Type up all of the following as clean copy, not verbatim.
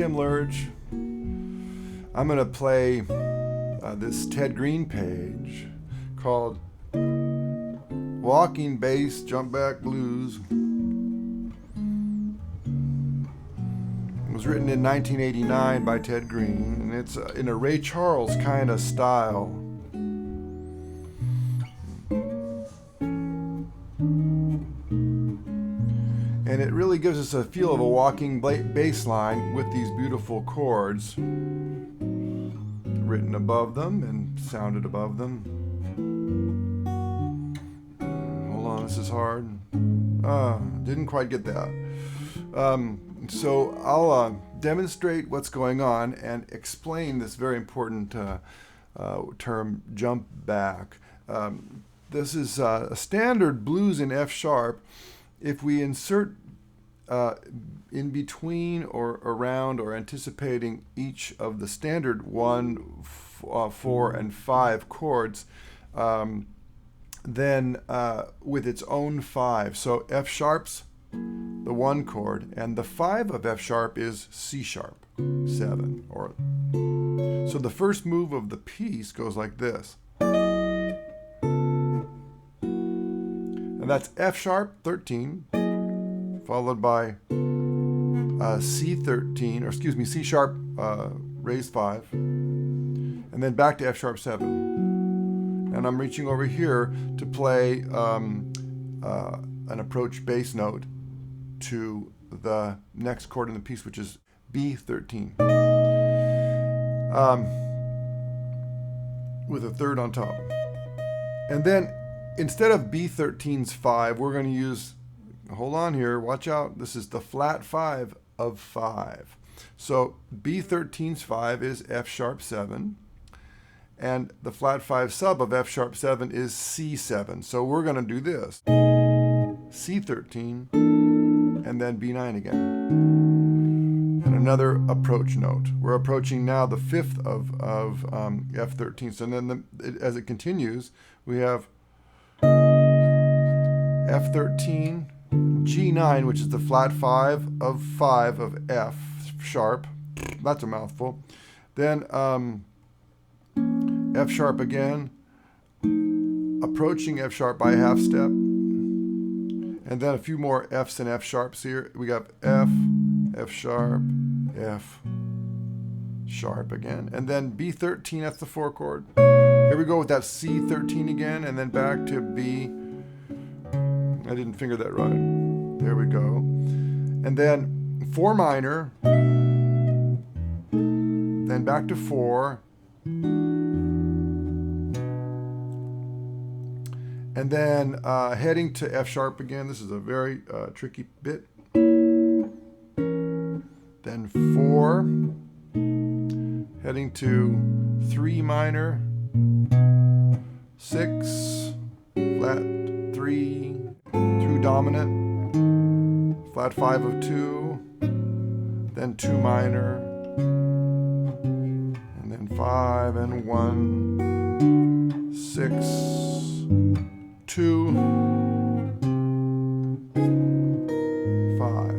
Tim Lerch. I'm going to play this Ted Greene page called Walking Bass Jumpback Blues. It was written in 1989 by Ted Greene, and it's in a Ray Charles kind of style. And it really gives us a feel of a walking bass line with these beautiful chords written above them and sounded above them. Hold on, this is hard. Didn't quite get that. So I'll demonstrate what's going on and explain this very important term, jump back. This is a standard blues in F sharp. If we insert in between or around or anticipating each of the standard 1, 4, and 5 chords, then with its own 5. So F sharp's the 1 chord, and the 5 of F sharp is C sharp 7. So the first move of the piece goes like this. And that's F sharp 13, followed by C13, or excuse me, C sharp raised 5, and then back to F sharp 7. And I'm reaching over here to play an approach bass note to the next chord in the piece, which is B13, with a third on top. And then instead of B13's 5, we're going to use, hold on here, watch out, this is the flat 5 of 5. So B13's 5 is F sharp 7, and the flat 5 sub of F sharp 7 is C7. So we're going to do this, C13, and then B9 again. And another approach note. We're approaching now the 5th of F13. So then as it continues, we have F13, G9, which is the flat 5 of F sharp. That's a mouthful. Then F sharp again, approaching F sharp by a half step. And then a few more Fs and F sharps here. We got F, F sharp, F sharp again. And then B13, that's the 4 chord. Here we go with that C13 again, and then back to B. I didn't finger that right. There we go. And then 4 minor, then back to 4, and then heading to F sharp again. This is a very tricky bit. Then 4, heading to 3 minor, 6, flat 3, 2 dominant, flat 5 of 2, then 2 minor, and then 5 and 1, 6, 2, 5.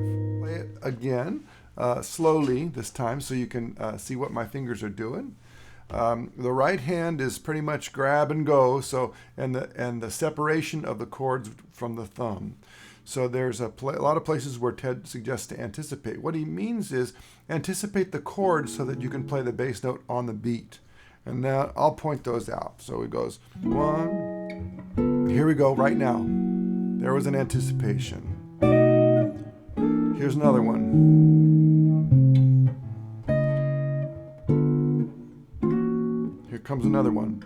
Play it again, slowly this time, so you can see what my fingers are doing. The right hand is pretty much grab and go, so and the separation of the chords from the thumb. So there's a lot of places where Ted suggests to anticipate. What he means is anticipate the chords so that you can play the bass note on the beat. And now I'll point those out. So it goes 1. Here we go right now. There was an anticipation. Here's another one. Here comes another one.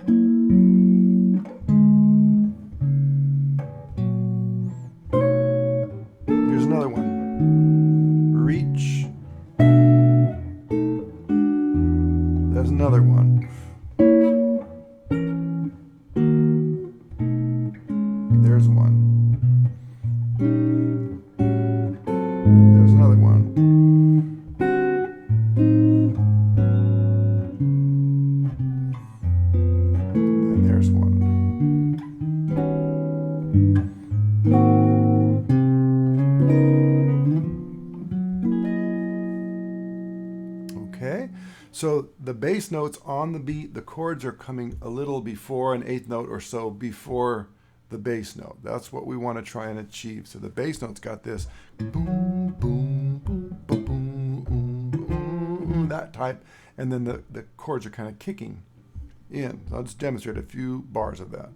Here's another one. Reach. There's another one. There's one. There's another one. And there's one. So the bass notes on the beat, the chords are coming a little before an eighth note or so before the bass note. That's what we want to try and achieve. So the bass note's got this boom, boom, boom, boom, boom, boom, boom, that type, and then the chords are kind of kicking in. So I'll just demonstrate a few bars of that.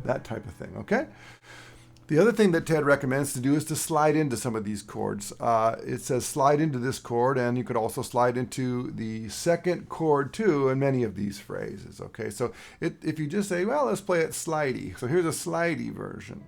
That type of thing, okay? The other thing that Ted recommends to do is to slide into some of these chords. It says slide into this chord, and you could also slide into the second chord too in many of these phrases, okay? So if you just say, well, let's play it slidey. So here's a slidey version.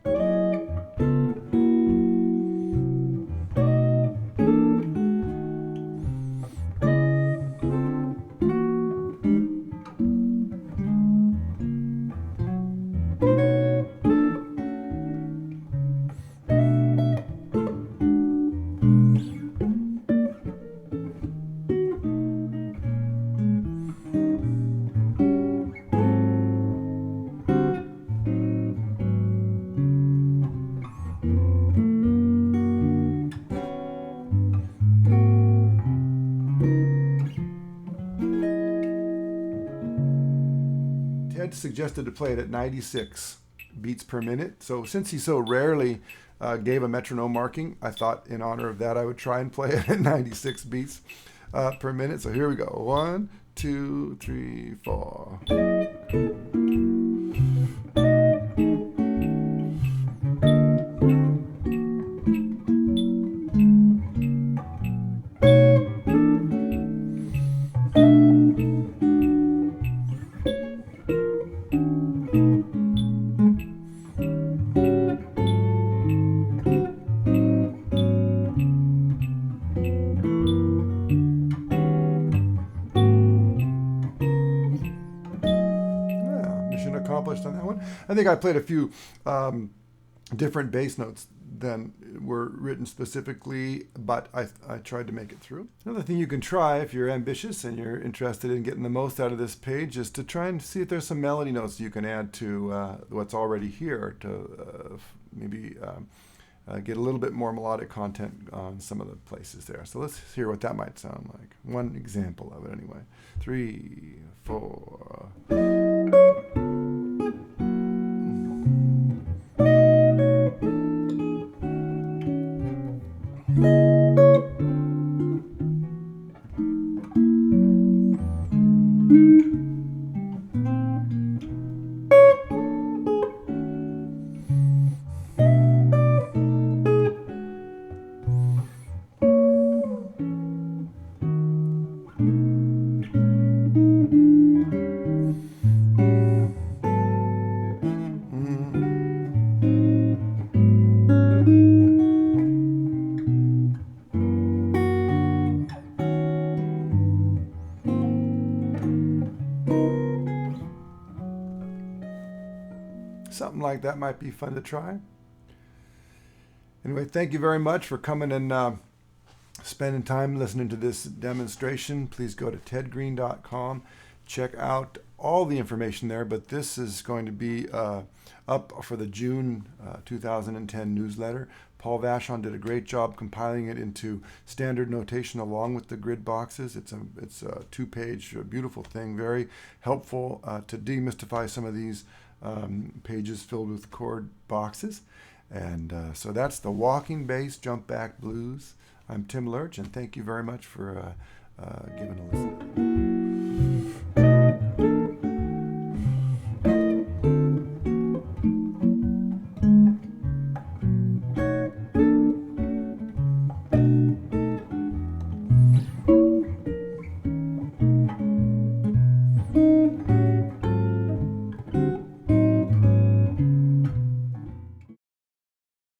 Ted suggested to play it at 96 beats per minute. So since he so rarely gave a metronome marking, I thought in honor of that I would try and play it at 96 beats per minute. So here we go. 1, 2, 3, 4. Accomplished on that one. I think I played a few different bass notes than were written specifically, but I tried to make it through. Another thing you can try if you're ambitious and you're interested in getting the most out of this page is to try and see if there's some melody notes you can add to what's already here to maybe get a little bit more melodic content on some of the places there. So let's hear what that might sound like. One example of it anyway. 3, 4. Something like that might be fun to try. Anyway, thank you very much for coming and spending time listening to this demonstration. Please go to tedgreene.com. Check out all the information there, but this is going to be up for the June 2010 newsletter. Paul Vachon did a great job compiling it into standard notation along with the grid boxes. It's a two-page, beautiful thing, very helpful to demystify some of these pages filled with chord boxes. And so that's the Walking Bass Jumpback Blues. I'm Tim Lerch, and thank you very much for giving a listen.